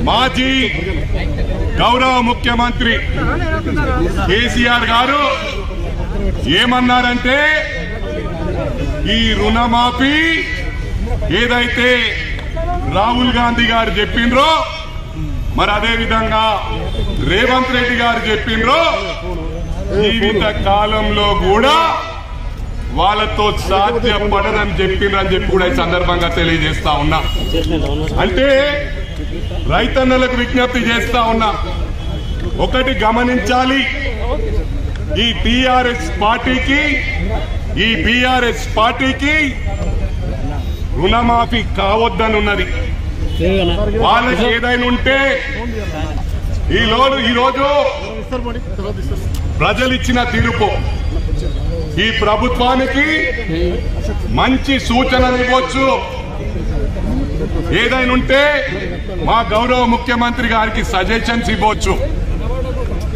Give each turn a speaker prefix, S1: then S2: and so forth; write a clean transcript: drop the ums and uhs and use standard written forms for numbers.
S1: మాజీ గౌరవ ముఖ్యమంత్రి కేసీఆర్ గారు ఏమన్నారంటే ఈ రుణమాఫీ ఏదైతే రాహుల్ గాంధీ గారు చెప్పిండ్రో మరి అదే విధంగా రేవంత్ రెడ్డి గారు చెప్పిండ్రో జీవిత కాలంలో కూడా వాళ్ళతో సాధ్యపడదని చెప్పిండ్రని చెప్పి కూడా ఈ సందర్భంగా తెలియజేస్తా ఉన్నా. అంటే రైతన్నలకు విజ్ఞప్తి చేస్తా ఉన్నా, ఒకటి గమనించాలి, ఈ బీఆర్ఎస్ పార్టీకి రుణమాఫీ కావద్దని ఉన్నది. వాళ్ళకి ఏదైనా ఉంటే ఈరోజు ప్రజలు ఇచ్చిన తీర్పు ఈ ప్రభుత్వానికి మంచి సూచనలు ఇవ్వచ్చు. ఏదైనా ఉంటే మా గౌరవ ముఖ్యమంత్రి గారికి సజెషన్స్ ఇవ్వచ్చు.